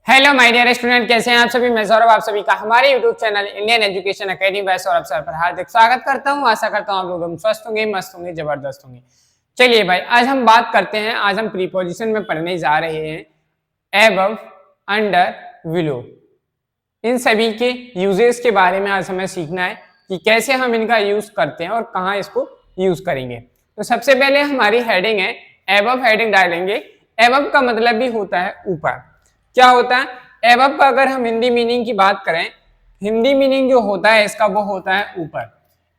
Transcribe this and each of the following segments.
Hello my dear student, कैसे हैं आप सभी। मैं सौरभ आप सभी का हमारे YouTube channel Indian Education Academy by Saurabh sir पर हार्दिक स्वागत करता हूं। आशा करता हूं आप लोग स्वस्थ होंगे, मस्त होंगे, जबरदस्त होंगे। चलिए भाई, आज हम बात करते हैं। आज हम प्रीपोजिशन में पढ़ने जा रहे हैं एबव, अंडर, बिलो। इन सभी के यूजेस के बारे में आज हमें सीखना है कि कैसे हम इनका यूज करते हैं और कहाँ इसको यूज करेंगे। तो सबसे पहले हमारी हेडिंग है एबव। हेडिंग डालेंगे। एबव का मतलब भी होता है ऊपर। क्या होता है एबव का? अगर हम हिंदी मीनिंग की बात करें, हिंदी मीनिंग जो होता है इसका वो होता है ऊपर।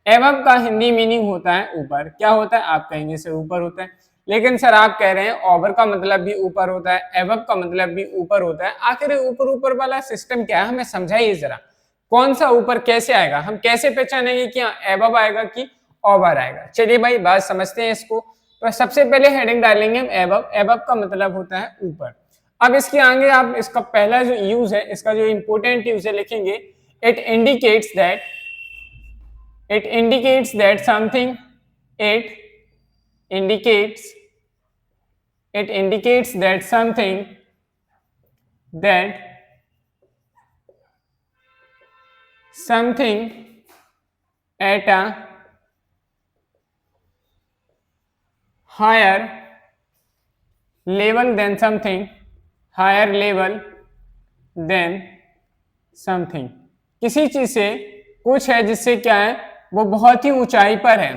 एबव का हिंदी मीनिंग होता है ऊपर। क्या होता है? आप कहेंगे सर ऊपर होता है, लेकिन सर आप कह रहे हैं ओवर का मतलब भी ऊपर होता है, एबव का मतलब भी ऊपर होता है। आखिर ऊपर ऊपर वाला सिस्टम क्या है, हमें समझाइए जरा। कौन सा ऊपर कैसे आएगा? हम कैसे पहचानेंगे कि एबव आएगा कि ओवर आएगा? चलिए भाई बात समझते हैं इसको। तो सबसे पहले हेडिंग डालेंगे हम एबव। एबव का मतलब होता है ऊपर। अब इसके आगे आप इसका पहला जो यूज है, इसका जो इंपोर्टेंट यूज है लिखेंगे, it indicates that, it indicates that something, it indicates, it indicates that something, that something at a higher level than something, higher level than something, किसी चीज से कुछ है जिससे क्या है वो बहुत ही ऊंचाई पर है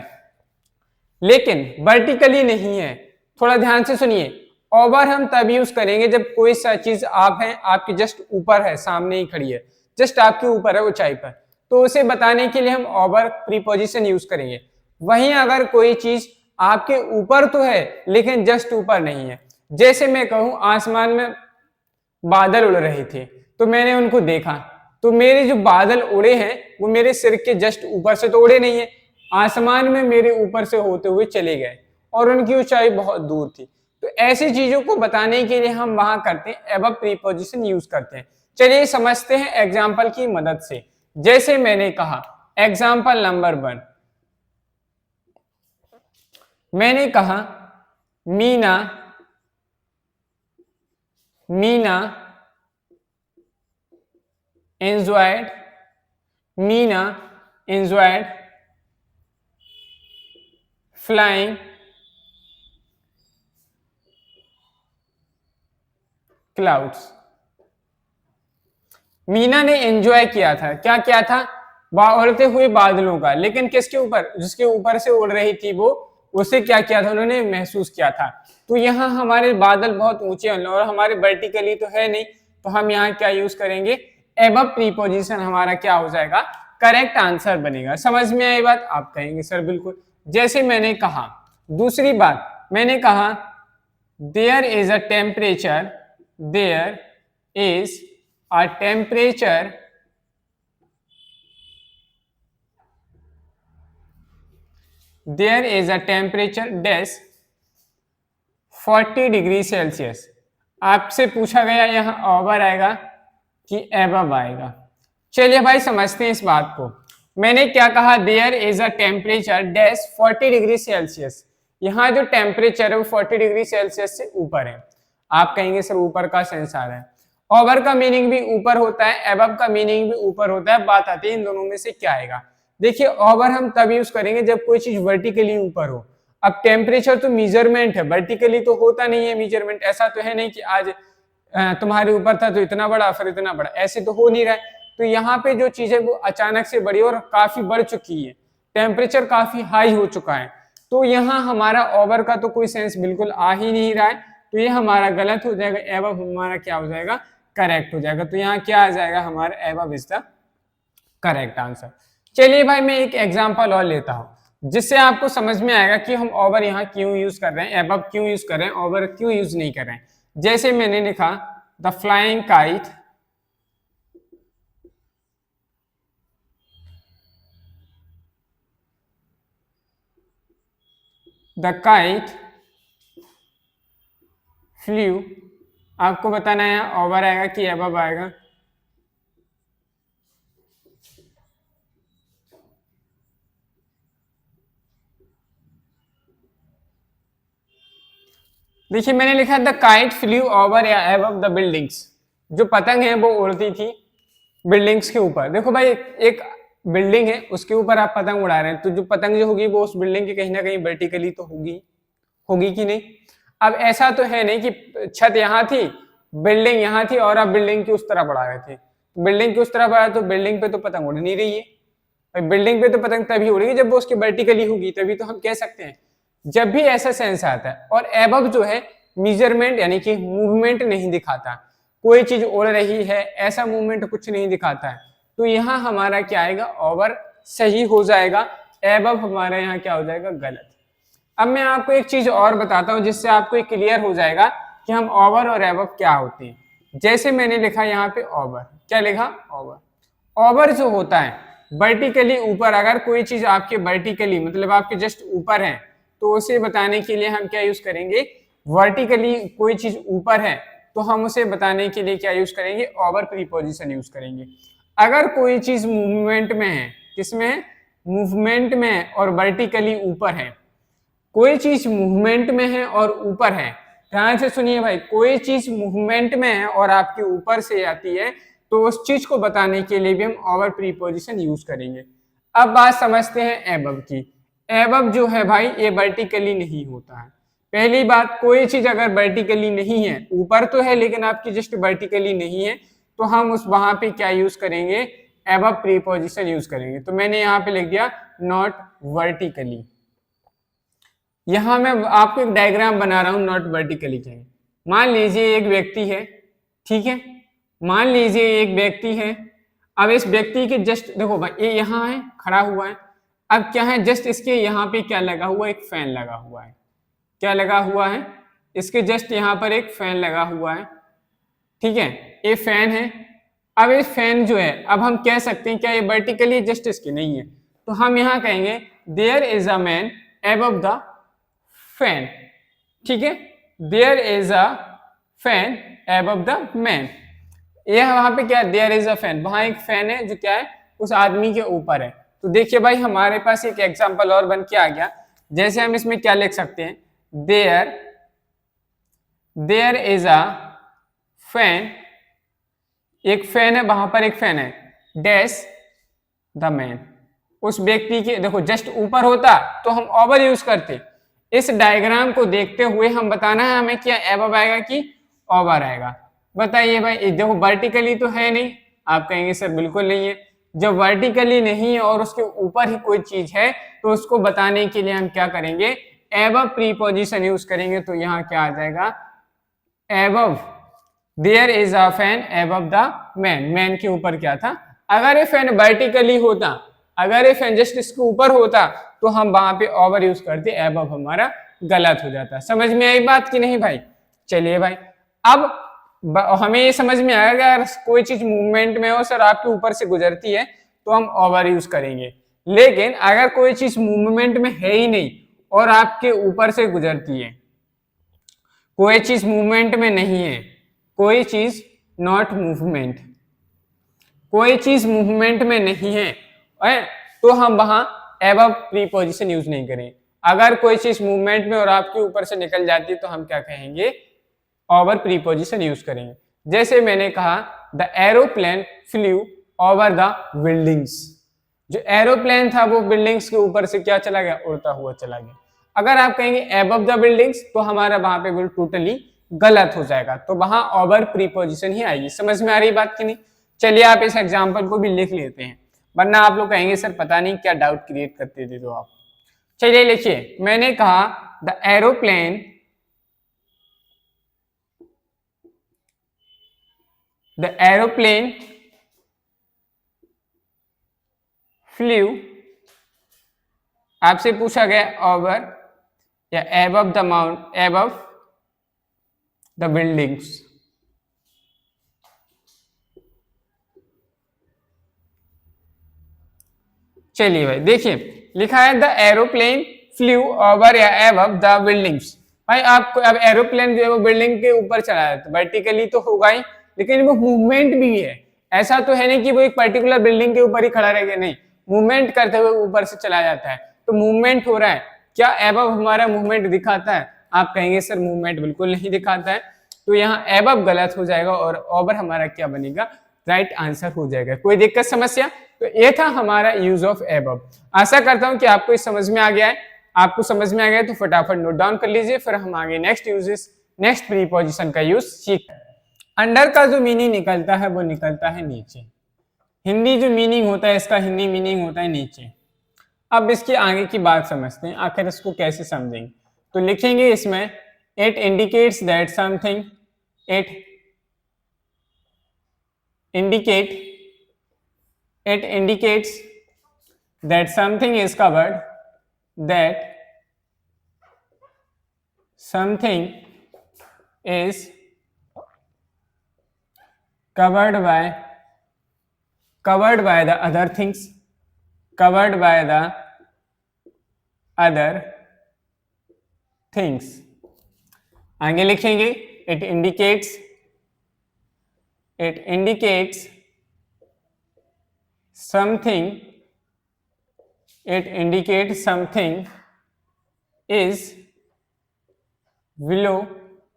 लेकिन वर्टिकली नहीं है। थोड़ा ध्यान से सुनिए। ओवर हम तब यूज करेंगे जब कोई सा चीज आप है, आपके जस्ट ऊपर है, सामने ही खड़ी है, जस्ट आपके ऊपर है ऊंचाई पर, तो उसे बताने के लिए हम ओवर प्रीपोजिशन यूज करेंगे। वहीं अगर कोई चीज आपके ऊपर तो है लेकिन जस्ट ऊपर नहीं है, जैसे मैं कहूं आसमान में बादल उड़ रहे थे तो मैंने उनको देखा, तो मेरे जो बादल उड़े हैं वो मेरे सिर के जस्ट ऊपर से तो उड़े नहीं है, आसमान में मेरे ऊपर से होते हुए चले गए और उनकी ऊंचाई बहुत दूर थी। तो ऐसी चीजों को बताने के लिए हम वहां करते हैं एबव प्रीपोजिशन यूज करते हैं। चलिए समझते हैं एग्जाम्पल की मदद से। जैसे मैंने कहा, एग्जाम्पल नंबर 1, मैंने कहा Meena, Meena enjoyed, Meena enjoyed flying clouds। Meena ने एंजॉय किया था। क्या किया था? उड़ते हुए बादलों का। लेकिन किसके ऊपर? जिसके ऊपर से उड़ रही थी वो, उसे क्या किया था? उन्होंने महसूस किया था। तो यहाँ हमारे बादल बहुत ऊंचे हैं और हमारे वर्टिकली तो है नहीं, तो हम यहाँ क्या यूज करेंगे? एबव प्रीपोजिशन हमारा क्या हो जाएगा? करेक्ट आंसर बनेगा। समझ में आई बात? आप कहेंगे सर बिल्कुल। जैसे मैंने कहा, दूसरी बात मैंने कहा there is a temperature, there is a temperature, there is a temperature dash 40 degree Celsius. आपसे पूछा गया यहाँ ओवर आएगा कि एबव आएगा। चलिए भाई समझते हैं इस बात को। मैंने क्या कहा? There is a temperature dash 40 degree Celsius. यहाँ जो टेम्परेचर है वो 40 डिग्री सेल्सियस से ऊपर है। आप कहेंगे सर ऊपर का सेंस आ रहा है। ओवर का मीनिंग भी ऊपर होता है, एबव का मीनिंग भी ऊपर होता है। बात आती है इन दोनों में से क्या आएगा। देखिए ओवर हम तब यूज करेंगे जब कोई चीज वर्टिकली ऊपर हो। अब टेम्परेचर तो मेजरमेंट है, वर्टिकली तो होता नहीं है मेजरमेंट। ऐसा तो है नहीं कि आज तुम्हारे ऊपर था तो इतना बड़ा फिर इतना बड़ा, ऐसे तो हो नहीं रहा है। तो यहाँ पे जो चीज है वो अचानक से बढ़ी और काफी बढ़ चुकी है, टेम्परेचर काफी हाई हो चुका है। तो यहाँ हमारा ओवर का तो कोई सेंस बिल्कुल आ ही नहीं रहा है, तो ये हमारा गलत हो जाएगा। एबव हमारा क्या हो जाएगा? करेक्ट हो जाएगा। तो यहाँ क्या आ जाएगा? हमारा above is the correct answer. चलिए भाई मैं एक एग्जांपल और लेता हूं जिससे आपको समझ में आएगा कि हम ओवर यहाँ क्यों यूज कर रहे हैं, एबव क्यों यूज कर रहे हैं, ओवर क्यों यूज नहीं कर रहे हैं। जैसे मैंने लिखा the flying kite, the kite flu. आपको बताना है ओवर आएगा कि एबव आएगा। देखिए मैंने लिखा द काइट फ्लू ओवर या एबव द बिल्डिंग्स। जो पतंग है वो उड़ती थी बिल्डिंग्स के ऊपर। देखो भाई एक बिल्डिंग है उसके ऊपर आप पतंग उड़ा रहे हैं, तो जो पतंग जो होगी वो उस बिल्डिंग की कहीं ना कहीं वर्टिकली तो होगी, होगी कि नहीं। अब ऐसा तो है नहीं कि छत यहाँ थी बिल्डिंग यहाँ थी और आप बिल्डिंग की उस तरफ बढ़ा रहे थे, बिल्डिंग की उस तरफ बढ़ा तो बिल्डिंग पे तो पतंग उड़ नहीं रही है। बिल्डिंग पे तो पतंग तभी उड़ेगी जब वो उसकी वर्टिकली होगी, तभी तो हम कह सकते हैं। जब भी ऐसा सेंस आता है, और एबव जो है मेजरमेंट यानी कि मूवमेंट नहीं दिखाता, कोई चीज उड़ रही है ऐसा मूवमेंट कुछ नहीं दिखाता है, तो यहाँ हमारा क्या आएगा, ओवर सही हो जाएगा। एबव हमारा यहाँ क्या हो जाएगा, गलत। अब मैं आपको एक चीज और बताता हूं जिससे आपको क्लियर हो जाएगा कि हम ओवर और एबव क्या होते हैं। जैसे मैंने लिखा यहाँ पे ओवर, क्या लिखा, ओवर। ओवर जो होता है वर्टिकली ऊपर, अगर कोई चीज आपके वर्टिकली मतलब आपके जस्ट ऊपर है तो उसे बताने के लिए हम क्या यूज करेंगे, वर्टिकली कोई चीज ऊपर है तो हम उसे बताने के लिए क्या यूज करेंगे, ओवर प्रीपोजिशन यूज करेंगे। अगर कोई चीज मूवमेंट में है, किसमें है, मूवमेंट में है और वर्टिकली ऊपर है, कोई चीज मूवमेंट में है और ऊपर है, ध्यान से सुनिए भाई, कोई चीज मूवमेंट में है और आपके ऊपर से आती है तो उस चीज को बताने के लिए भी हम ओवर प्रीपोजिशन यूज करेंगे। अब बात समझते हैं एबव की। एबव जो है भाई ये वर्टिकली नहीं होता है। पहली बात, कोई चीज अगर वर्टिकली नहीं है, ऊपर तो है लेकिन आपकी जस्ट वर्टिकली नहीं है, तो हम उस वहां पे क्या यूज करेंगे, एबव प्रीपोजिशन यूज करेंगे। तो मैंने यहाँ पे लिख दिया नॉट वर्टिकली। यहां मैं आपको एक डायग्राम बना रहा हूं नॉट वर्टिकली के। मान लीजिए एक व्यक्ति है, ठीक है, मान लीजिए एक व्यक्ति है। अब इस व्यक्ति के जस्ट देखो भाई ये यहाँ है, खड़ा हुआ है। अब क्या है, जस्ट इसके यहाँ पे क्या लगा हुआ है, एक फैन लगा हुआ है। क्या लगा हुआ है, इसके जस्ट यहाँ पर एक फैन लगा हुआ है, ठीक है, ये फैन है। अब ये फैन जो है, अब हम कह सकते हैं क्या ये वर्टिकली जस्ट इसके नहीं है, तो हम यहाँ कहेंगे there is a man above the fan, ठीक है, there is a fan above the man. ये वहां पे क्या, देयर इज अ फैन, वहां एक फैन है जो क्या है, उस आदमी के ऊपर है। तो देखिए भाई हमारे पास एक एग्जांपल और बन के आ गया। जैसे हम इसमें क्या लिख सकते हैं, देयर इज अ फैन, एक फैन है, वहां पर एक फैन है, डैश द मैन। उस व्यक्ति के, देखो जस्ट ऊपर होता तो हम ओवर यूज करते। इस डायग्राम को देखते हुए हम बताना है हमें क्या एबव आएगा कि ओवर आएगा। बताइए भाई, देखो वर्टिकली तो है नहीं, आप कहेंगे सर बिल्कुल नहीं है। जब वर्टिकली नहीं है और उसके ऊपर ही कोई चीज है तो उसको बताने के लिए हम क्या करेंगे, एबव प्रीपोजिशन यूज करेंगे। तो यहाँ क्या आ जाएगा, above, there is a fan above the man. Man के ऊपर क्या था, अगर ये फैन वर्टिकली होता, अगर ये फैन जस्ट इसके ऊपर होता तो हम वहां पे ओवर यूज करते, एबव हमारा गलत हो जाता। समझ में आई बात कि नहीं भाई। चलिए भाई, अब हमें ये समझ में आएगा अगर कोई चीज मूवमेंट में हो सर, आपके ऊपर से गुजरती है तो हम ओवर यूज करेंगे। लेकिन अगर कोई चीज मूवमेंट में है ही नहीं और आपके ऊपर से गुजरती है, कोई चीज मूवमेंट में नहीं है, कोई चीज नॉट मूवमेंट, कोई चीज मूवमेंट में नहीं है, तो हम वहां एबव प्रीपोजिशन यूज नहीं करें। अगर कोई चीज मूवमेंट में और आपके ऊपर से निकल जाती है तो हम क्या कहेंगे, ओवर प्रीपोजिशन यूज करेंगे। जैसे मैंने कहा the aeroplane flu over the buildings, जो एरोप्लेन था वो बिल्डिंग्स के ऊपर से क्या चला गया, उड़ता हुआ चला गया। अगर आप कहेंगे एबव द बिल्डिंग्स तो हमारा वहां पे बिल्कुल टोटली गलत हो जाएगा, तो वहां ओवर प्रीपोजिशन ही आएगी। समझ में आ रही बात की नहीं। चलिए आप इस एग्जाम्पल को भी लिख लेते हैं, वरना आप लोग कहेंगे सर पता नहीं क्या डाउट क्रिएट करते थे तो आप। चलिए लिखिए, मैंने कहा the aeroplane, the aeroplane flu, आपसे पूछा गया ओवर या above the mount, above the buildings. चलिए भाई देखिए, लिखा है द एरोप्लेन फ्लू ओवर या एबव द बिल्डिंग्स। भाई आपको अब एरोप्लेन जो है वो बिल्डिंग के ऊपर चला है तो वर्टिकली तो होगा ही, लेकिन वो मूवमेंट भी है। ऐसा तो है नहीं कि वो एक पर्टिकुलर बिल्डिंग के ऊपर ही खड़ा रहेगा, नहीं, मूवमेंट करते हुए ऊपर से चला जाता है। तो मूवमेंट हो रहा है, क्या एबव हमारा मूवमेंट दिखाता है, आप कहेंगे सर मूवमेंट बिल्कुल नहीं दिखाता है। तो यहाँ एबव गलत हो जाएगा और ओवर हमारा क्या बनेगा, राइट आंसर हो जाएगा। कोई दिक्कत समस्या? तो ये था हमारा यूज ऑफ एबव। आशा करता हूं कि आपको इस समझ में आ गया है। आपको समझ में आ गया तो फटाफट नोट डाउन कर लीजिए, फिर हम आगे नेक्स्ट यूजेस, नेक्स्ट प्रीपोजिशन का यूज सीखते हैं। अंडर का जो मीनिंग निकलता है वो निकलता है नीचे। हिंदी जो मीनिंग होता है इसका, हिंदी मीनिंग होता है नीचे। अब इसके आगे की बात समझते हैं, आखिर इसको कैसे समझेंगे। तो लिखेंगे इसमें, it indicates that something, it indicate it indicates that something is covered, that something is covered by the other things, covered by the other things। आगे लिखेंगे, it indicates something, it indicates something is below,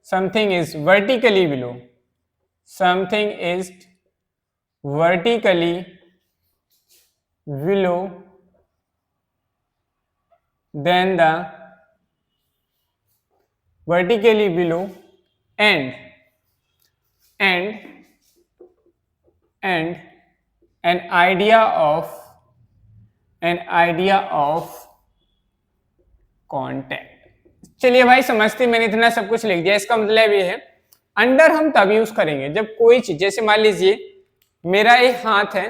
something is vertically below, something is vertically below than the, vertically below and an idea of contact। चलिए भाई समझते, मैंने इतना सब कुछ लिख दिया। इसका मतलब ये है, अंडर हम तब यूज करेंगे जब कोई चीज, जैसे मान लीजिए मेरा एक हाथ है,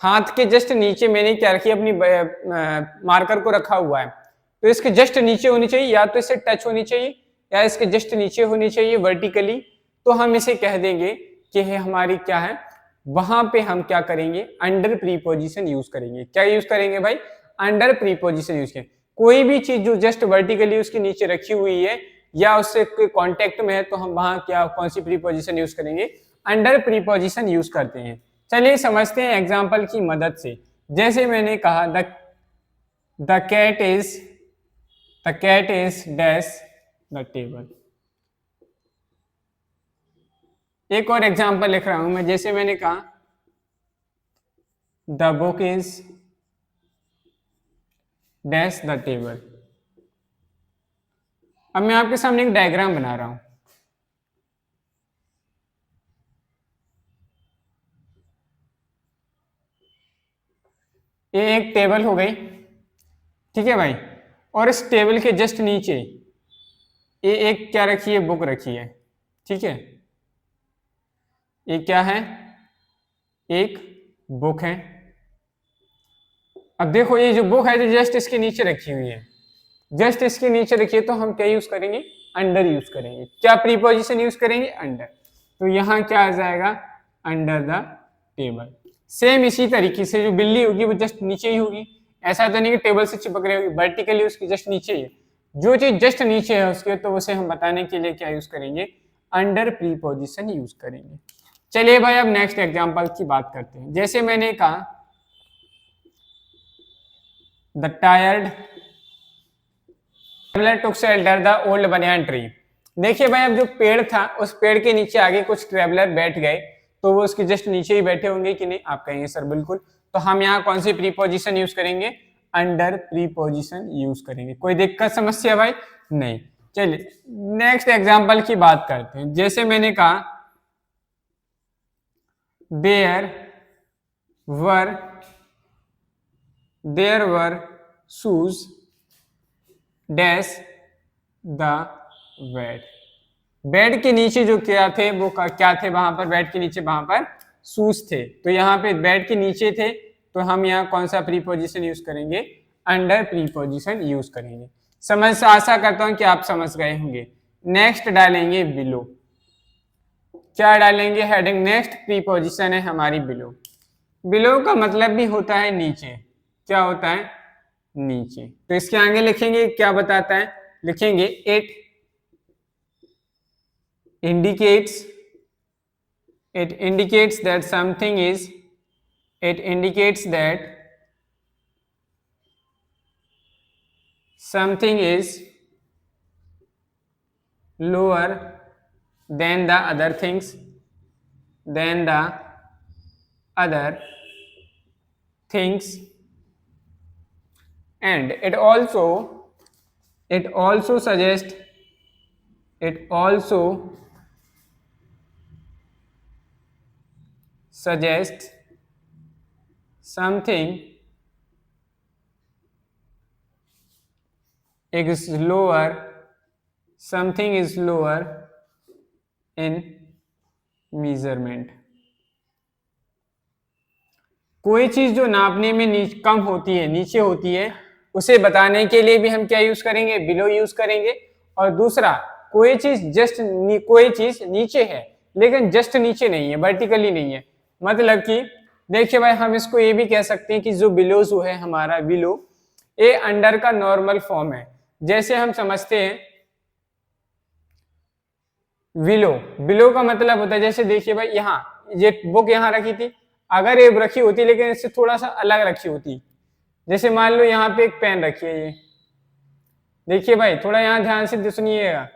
हाथ के जस्ट नीचे मैंने क्या रखी, अपनी मार्कर को रखा हुआ है, तो इसके जस्ट नीचे होनी चाहिए, या तो इससे टच होनी चाहिए या इसके जस्ट नीचे होनी चाहिए वर्टिकली। तो हम इसे कह देंगे कि ये हमारी क्या है, वहां पे हम क्या करेंगे, अंडर प्रीपोजिशन यूज करेंगे। क्या यूज करेंगे भाई, अंडर प्रीपोजिशन यूज करेंगे। कोई भी चीज जो जस्ट वर्टिकली उसके नीचे रखी हुई है या उससे कांटेक्ट में है, तो हम वहां क्या, कौन सी प्रीपोजिशन यूज करेंगे, अंडर प्रीपोजिशन यूज करते हैं। चलिए समझते हैं एग्जाम्पल की मदद से। जैसे मैंने कहा, the cat is dash the table. एक और एग्जाम्पल लिख रहा हूं मैं, जैसे मैंने कहा, the book is dash the table. अब मैं आपके सामने एक डायग्राम बना रहा हूं। ये एक टेबल हो गई, ठीक है भाई, और इस टेबल के जस्ट नीचे ये एक क्या रखी है, बुक रखी है, ठीक है। ये क्या है, एक बुक है। अब देखो ये जो बुक है जो जस्ट इसके नीचे रखी हुई है, जस्ट इसके नीचे रखिए, तो हम क्या यूज करेंगे, अंडर यूज करेंगे। क्या प्रीपोजिशन यूज करेंगे, अंडर। तो यहाँ क्या आ जाएगा, अंडर द टेबल। सेम इसी तरीके से जो बिल्ली होगी वो जस्ट नीचे ही होगी, ऐसा तो नहीं कि टेबल से चिपक रही होगी, वर्टिकली उसकी जस्ट नीचे ही है। जो चीज जस्ट नीचे है उसके, तो उसे हम बताने के लिए क्या यूज करेंगे, अंडर प्रीपोजिशन यूज करेंगे। चलिए भाई अब नेक्स्ट एग्जांपल की बात करते हैं। जैसे मैंने कहा, the tired traveller took shelter the old banyan tree. देखिए भाई, अब जो पेड़ था उस पेड़ के नीचे आगे कुछ ट्रेवलर बैठ गए, तो वो उसके जस्ट नीचे ही बैठे होंगे कि नहीं, आप कहेंगे सर बिल्कुल। तो हम यहाँ कौन सी प्रीपोजिशन यूज करेंगे, अंडर प्रीपोजिशन यूज करेंगे। कोई दिक्कत समस्या भाई नहीं। चलिए नेक्स्ट एग्जांपल की बात करते हैं। जैसे मैंने कहा, there were shoes dash the bed. Bed के नीचे जो क्या थे, वो क्या थे वहां पर, बेड के नीचे वहां पर शूज थे। तो यहाँ पे बेड के नीचे थे, तो हम यहाँ कौन सा प्रीपोजिशन यूज करेंगे, अंडर प्रीपोजिशन यूज करेंगे। समझ, आशा करता हूं कि आप समझ गए होंगे। नेक्स्ट डालेंगे बिलो। क्या डालेंगे, हेडिंग। नेक्स्ट प्रीपोजिशन है हमारी बिलो। बिलो का मतलब भी होता है नीचे। क्या होता है, नीचे। तो इसके आगे लिखेंगे, क्या बताता है, लिखेंगे it indicates that something is, it indicates that something is lower than the other things, than the other things, and it also suggests, it also suggests something is lower, something is lower in measurement. कोई चीज जो नापने में कम होती है, नीचे होती है, उसे बताने के लिए भी हम क्या यूज करेंगे, बिलो यूज करेंगे। और दूसरा, कोई चीज नीचे है लेकिन जस्ट नीचे नहीं है, वर्टिकली नहीं है, मतलब कि देखिए भाई हम इसको ये भी कह सकते हैं कि जो बिलो जो है हमारा बिलो, ये अंडर का नॉर्मल फॉर्म है। जैसे हम समझते हैं बिलो का मतलब होता है, जैसे देखिए भाई यहाँ ये बुक यहाँ रखी थी, अगर ये रखी होती लेकिन इससे थोड़ा सा अलग रखी होती, जैसे मान लो यहाँ पे एक पेन रखी है, ये देखिए भाई थोड़ा यहाँ ध्यान से सुनिएगा,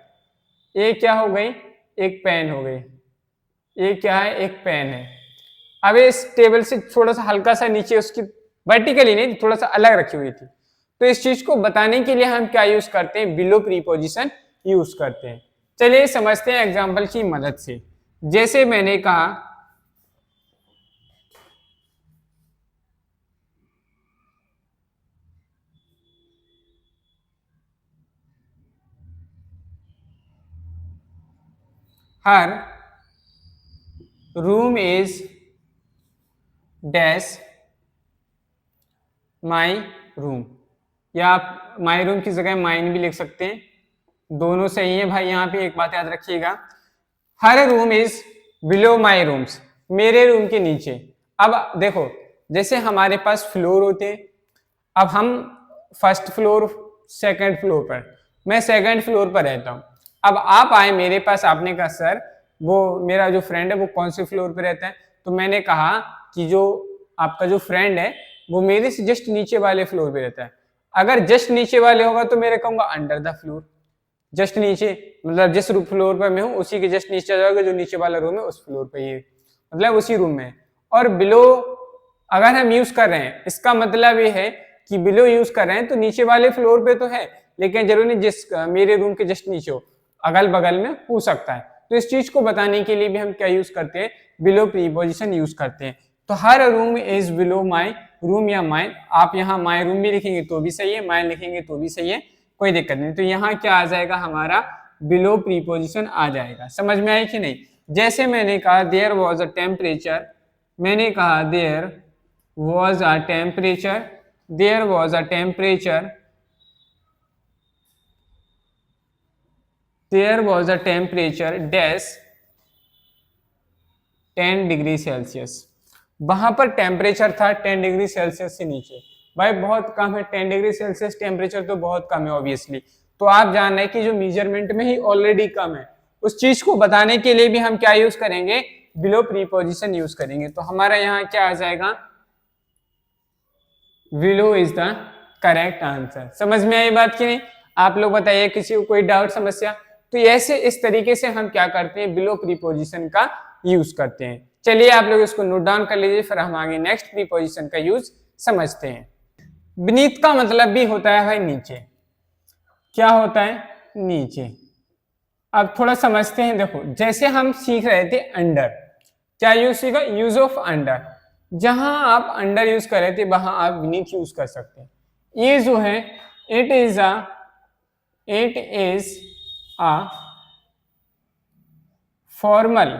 ये क्या हो गई, एक पेन हो गई, ये क्या है, एक पेन है। अब इस टेबल से थोड़ा सा हल्का सा नीचे उसकी वर्टिकली नहीं, थोड़ा सा अलग रखी हुई थी, तो इस चीज को बताने के लिए हम क्या यूज करते हैं, बिलो प्रीपोजिशन यूज करते हैं। चलिए समझते हैं एग्जाम्पल की मदद से। जैसे मैंने कहा her room is dash my room, या आप माई रूम की जगह माइन भी लिख सकते हैं, दोनों सही है भाई। यहाँ पे एक बात याद रखिएगा, her room is below my rooms, मेरे रूम के नीचे। अब देखो जैसे हमारे पास फ्लोर होते हैं, अब हम फर्स्ट फ्लोर सेकंड फ्लोर पर, मैं सेकंड फ्लोर पर रहता हूँ। अब आप आए मेरे पास, आपने कहा सर वो मेरा जो फ्रेंड है वो कौन से फ्लोर पे रहता है, तो मैंने कहा कि जो आपका जो फ्रेंड है वो मेरे से जस्ट नीचे वाले फ्लोर पे रहता है। अगर जस्ट नीचे वाले होगा तो मेरे कहूंगा अंडर द फ्लोर, जस्ट नीचे मतलब जिस फ्लोर पर मैं हूँ उसी के जस्ट नीचे जाओगे, जो नीचे वाला रूम है उस फ्लोर पे ही मतलब उसी रूम में। और बिलो अगर हम यूज कर रहे हैं, इसका मतलब ये है कि बिलो यूज कर रहे हैं तो नीचे वाले फ्लोर पे तो है, लेकिन जरूरी नहीं जिस मेरे रूम के जस्ट नीचे हो, अगल बगल में हो सकता है। तो इस चीज को बताने के लिए भी हम क्या यूज करते हैं, बिलो प्रीपोजिशन यूज करते हैं। तो her room is below my room या माइन, आप यहाँ माई रूम भी लिखेंगे तो भी सही है, माइन लिखेंगे तो भी सही है, कोई दिक्कत नहीं। तो यहाँ क्या आ जाएगा, हमारा बिलो प्रीपोजिशन आ जाएगा। समझ में आई कि नहीं? जैसे मैंने कहा देयर वॉज अ टेम्परेचर, मैंने कहा there was a temperature, there was a temperature, there was a temperature dash 10 degree Celsius, वहां पर टेम्परेचर था 10 डिग्री सेल्सियस से नीचे। भाई बहुत कम है 10 डिग्री सेल्सियस, टेम्परेचर तो बहुत कम है ऑब्वियसली। तो आप जान रहे हैं कि जो मेजरमेंट में ही ऑलरेडी कम है, उस चीज को बताने के लिए भी हम क्या यूज करेंगे, बिलो प्रीपोजिशन यूज करेंगे। तो हमारा यहाँ क्या आ जाएगा, below is the correct answer. समझ में आई बात की नहीं? आप लोग बताइए किसी को कोई डाउट समस्या? तो ऐसे इस तरीके से हम क्या करते हैं, बिलो प्रीपोजिशन का यूज करते हैं। चलिए आप लोग इसको नोट डाउन कर लीजिए, फिर हम आगे नेक्स्ट प्रीपोजिशन का यूज समझते हैं। बीनीथ का मतलब भी होता है भाई नीचे। क्या होता है, नीचे। अब थोड़ा समझते हैं, देखो जैसे हम सीख रहे थे अंडर, क्या यूज सीखा, यूज ऑफ अंडर। जहां आप अंडर यूज कर रहे थे वहां आप बीनीथ यूज कर सकते हैं। ये जो है it is a formal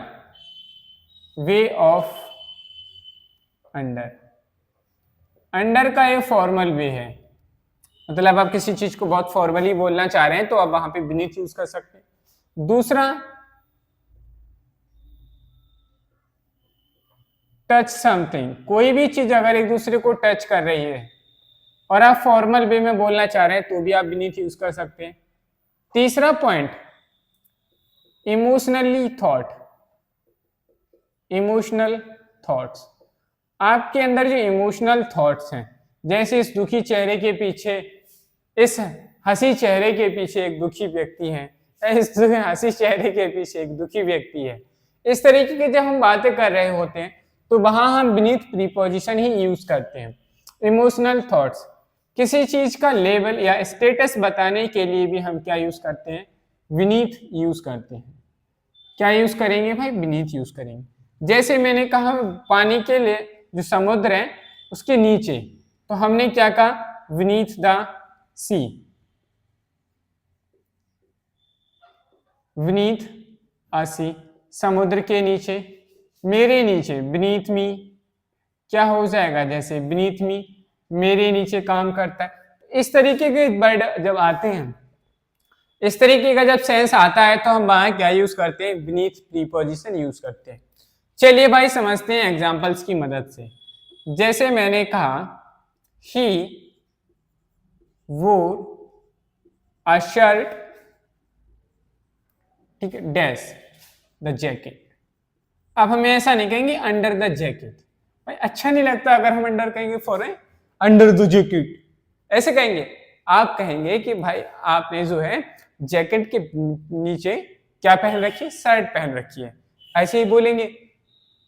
way of under का ये फॉर्मल वे है, मतलब आप किसी चीज को बहुत फॉर्मली बोलना चाह रहे हैं तो आप वहां पे बीनीथ यूज कर सकते हैं। दूसरा, टच समथिंग, कोई भी चीज अगर एक दूसरे को टच कर रही है और आप फॉर्मल वे में बोलना चाह रहे हैं तो भी आप बीनीथ यूज कर सकते हैं। तीसरा point, emotionally thought, emotional thoughts, आपके अंदर जो इमोशनल थॉट्स हैं, जैसे इस दुखी चेहरे के पीछे, इस हंसी चेहरे के पीछे एक दुखी व्यक्ति है, इस हंसी चेहरे के पीछे एक दुखी व्यक्ति है। इस तरीके की जब हम बातें कर रहे होते हैं तो वहां हम बीनीथ प्रीपोजिशन ही यूज करते हैं। इमोशनल थॉट्स, किसी चीज का लेवल या स्टेटस बताने के लिए भी हम क्या यूज करते हैं, बीनीथ यूज करते हैं। क्या यूज करेंगे भाई, बीनीथ यूज करेंगे। जैसे मैंने कहा पानी के लिए जो समुद्र है उसके नीचे, तो हमने क्या कहा, बीनीथ द सी, बीनीथ अ सी, समुद्र के नीचे, मेरे नीचे, बीनीथ मी, क्या हो जाएगा, जैसे बीनीथ मी, मेरे नीचे काम करता है। इस तरीके के वर्ड जब आते हैं, इस तरीके का जब सेंस आता है तो हम वहां क्या यूज करते हैं, बीनीथ प्रीपोजिशन यूज करते हैं। चलिए भाई समझते हैं एग्जांपल्स की मदद से। जैसे मैंने कहा ही वोर अ शर्ट, ठीक है, डैश द जैकेट। अब हम ऐसा नहीं कहेंगे अंडर द जैकेट, भाई अच्छा नहीं लगता अगर हम अंडर कहेंगे, फॉर अंडर द जैकेट ऐसे कहेंगे। आप कहेंगे कि भाई आपने जो है जैकेट के नीचे क्या पहन रखी है, शर्ट पहन रखी है, ऐसे ही बोलेंगे।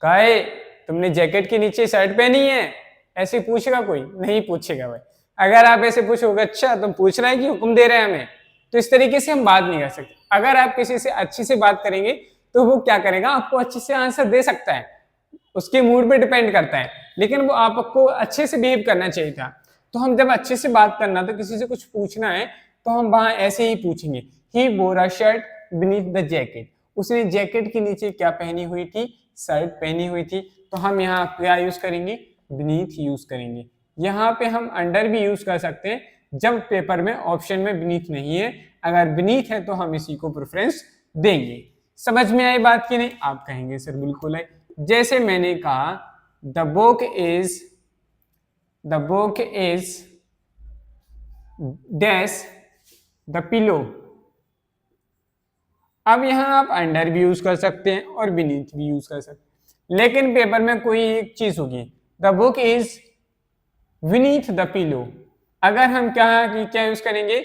काहे तुमने जैकेट के नीचे शर्ट पहनी है, ऐसे पूछेगा कोई, नहीं पूछेगा भाई। अगर आप ऐसे पूछोगे अच्छा तुम पूछ रहे हैं कि हुक्म दे रहे हैं हमें, तो इस तरीके से हम बात नहीं कर सकते। अगर आप किसी से अच्छी से बात करेंगे तो वो क्या करेगा, आपको अच्छे से आंसर दे सकता है, उसके मूड पे डिपेंड करता है, लेकिन वो आपको अच्छे से बिहेव करना चाहिए था। तो हम जब अच्छे से बात करना, तो किसी से कुछ पूछना है तो हम वहां ऐसे ही पूछेंगे, ही वोर अ शर्ट बीनीथ द जैकेट, उसने जैकेट के नीचे क्या पहनी हुई थी, शर्ट पहनी हुई थी। तो हम यहाँ क्या यूज करेंगे, बीनीथ यूज करेंगे। यहाँ पे हम अंडर भी यूज कर सकते हैं जब पेपर में ऑप्शन में बीनीथ नहीं है, अगर बीनीथ है तो हम इसी को प्रेफरेंस देंगे। समझ में आई बात की नहीं, आप कहेंगे सर बिल्कुल है। जैसे मैंने कहा the book is dash the pillow. अब यहां आप अंडर भी यूज कर सकते हैं और बीनीथ भी यूज कर सकते हैं, लेकिन पेपर में कोई एक चीज होगी, the book is beneath the pillow. अगर हम क्या यूज करेंगे,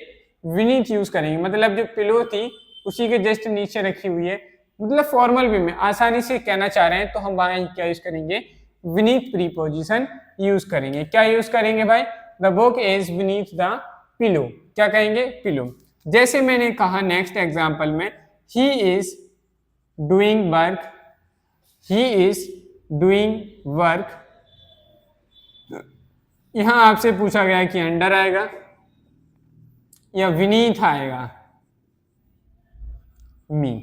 बीनीथ यूज करेंगे, मतलब जो पिलो थी उसी के जस्ट नीचे रखी हुई है, मतलब फॉर्मल वे में आसानी से कहना चाह रहे हैं, तो हम वहां क्या यूज करेंगे, बीनीथ प्रीपोजिशन यूज करेंगे। क्या यूज करेंगे भाई, the book is beneath the pillow, क्या कहेंगे, पिलो। जैसे मैंने कहा नेक्स्ट एग्जांपल में, he is doing work, he is doing work. यहां आपसे पूछा गया कि अंडर आएगा या बीनीथ आएगा, मी।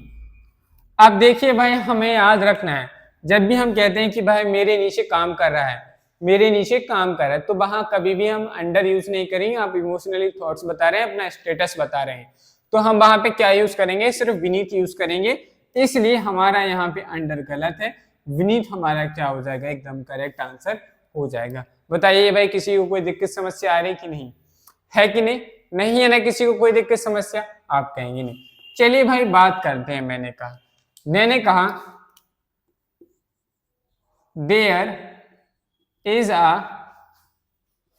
अब देखिए भाई हमें याद रखना है, जब भी हम कहते हैं कि भाई मेरे नीचे काम कर रहा है, मेरे नीचे काम कर रहा है, तो वहां कभी भी हम अंडर यूज नहीं करेंगे। आप इमोशनली थॉट्स बता रहे हैं, अपना स्टेटस बता रहे हैं, तो हम वहां पे क्या यूज करेंगे, सिर्फ बीनीथ यूज करेंगे। इसलिए हमारा यहाँ पे अंडर गलत है, बीनीथ हमारा क्या हो जाएगा, एकदम करेक्ट आंसर हो जाएगा। बताइए भाई किसी को कोई दिक्कत समस्या आ रही कि नहीं, है कि नहीं, नहीं है ना, किसी को कोई दिक्कत समस्या, आप कहेंगे नहीं। चलिए भाई बात करते हैं, मैंने कहा there is a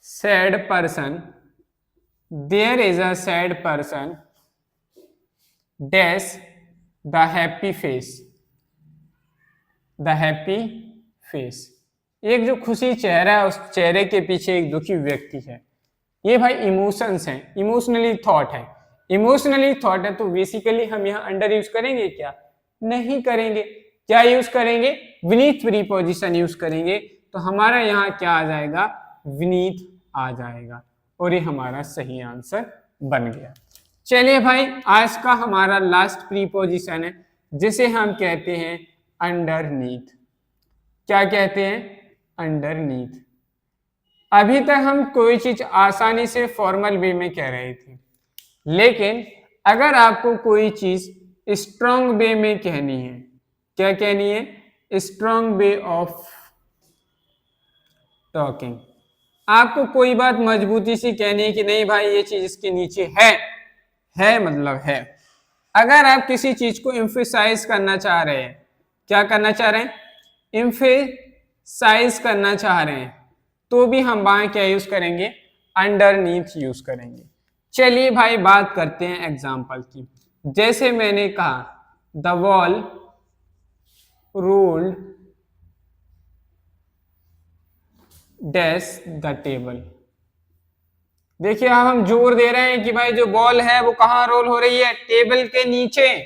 sad person, there is a sad person dash the happy face, the happy face. एक जो खुशी चेहरा है, उस चेहरे के पीछे एक दुखी व्यक्ति है। ये भाई इमोशंस हैं, इमोशनली थॉट है, इमोशनली थॉट है, तो बेसिकली हम यहाँ अंडर यूज करेंगे क्या, नहीं करेंगे। क्या यूज करेंगे, बीनीथ प्रीपोजिशन यूज करेंगे, तो हमारा यहाँ क्या आ जाएगा, बीनीथ आ जाएगा, और ये हमारा सही आंसर बन गया। चलिए भाई आज का हमारा लास्ट प्रीपोजिशन है, जिसे हम कहते हैं अंडरनीथ। क्या कहते हैं, अंडरनीथ। अभी तक हम कोई चीज आसानी से फॉर्मल वे में कह रहे थे, लेकिन अगर आपको कोई चीज स्ट्रॉन्ग वे में कहनी है, क्या कहनी है, स्ट्रॉन्ग वे ऑफ टॉकिंग। आपको कोई बात मजबूती से कहनी है कि नहीं भाई ये चीज इसके नीचे है मतलब है। अगर आप किसी चीज को एम्फेसाइज करना चाह रहे हैं, क्या करना चाह रहे हैं, एम्फेसाइज करना चाह रहे हैं, तो भी हम वहां क्या यूज करेंगे, अंडरनीथ यूज करेंगे। चलिए भाई बात करते हैं एग्जाम्पल की। जैसे मैंने कहा the wall ruled dash the table. देखिए अब हम जोर दे रहे हैं कि भाई जो बॉल है वो कहाँ रोल हो रही है, टेबल के नीचे,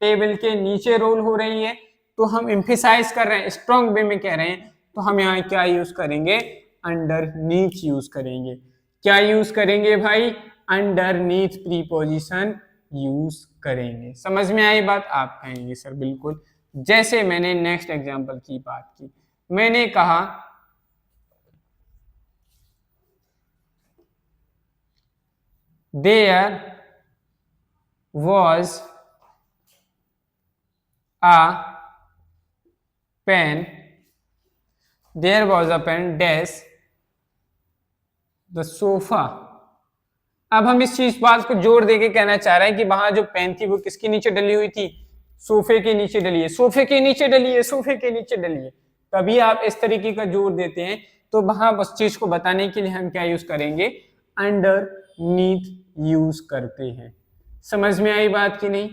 टेबल के नीचे रोल हो रही है। तो हम एम्फेसाइज कर रहे हैं, स्ट्रॉन्ग वे में कह रहे हैं, तो हम यहाँ क्या यूज करेंगे, अंडरनीथ यूज करेंगे। क्या यूज करेंगे भाई, अंडरनीथ प्रीपोजिशन यूज करेंगे। समझ में आई बात? आप कहेंगे सर बिल्कुल। जैसे मैंने नेक्स्ट एग्जांपल की बात की, मैंने कहा there was a pen, there was a pen dash the sofa। अब हम इस चीज बात को जोर देके कहना चाह रहे हैं कि वहां जो पेन थी वो किसके नीचे डली हुई थी, सोफे के नीचे डली है, सोफे के नीचे डली है, सोफे के नीचे डली है। तभी आप इस तरीके का जोर देते हैं। तो वहां उस चीज को बताने के लिए हम क्या यूज करेंगे, अंडरनीथ यूज करते हैं। समझ में आई बात की नहीं?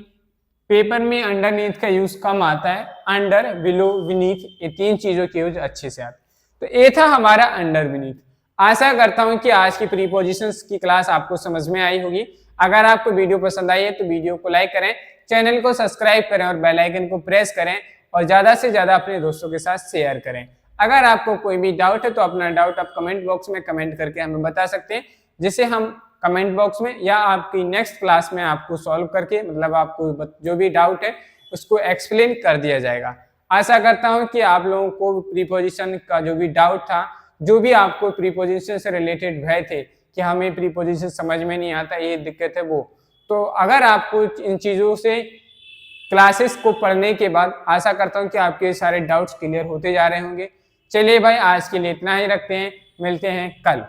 पेपर में अंडरनीथ का यूज कम आता है, अंडर, बिलो, विनीथ, ये तीन चीजों की यूज अच्छे से आती है। तो ये था हमारा अंडर विनीथ। आशा करता हूं कि आज की प्रीपोजिशंस की क्लास आपको समझ में आई होगी। अगर आपको वीडियो पसंद आई है तो वीडियो को लाइक करें, चैनल को सब्सक्राइब करें और बेल आइकन को प्रेस करें और ज्यादा से ज्यादा अपने दोस्तों के साथ शेयर करें। अगर आपको कोई भी डाउट है तो अपना डाउट आप कमेंट बॉक्स में कमेंट करके हमें बता सकते हैं, जिसे हम कमेंट बॉक्स में या आपकी नेक्स्ट क्लास में आपको सॉल्व करके, मतलब आपको जो भी डाउट है उसको एक्सप्लेन कर दिया जाएगा। आशा करता हूं कि आप लोगों को प्रीपोजिशन का जो भी डाउट था, जो भी आपको प्रीपोजिशन से रिलेटेड भय थे कि हमें प्रीपोजिशन समझ में नहीं आता, ये दिक्कत है वो, तो अगर आपको इन चीज़ों से क्लासेस को पढ़ने के बाद आशा करता हूं कि आपके सारे डाउट्स क्लियर होते जा रहे होंगे। चलिए भाई आज के लिए इतना ही रखते हैं, मिलते हैं कल।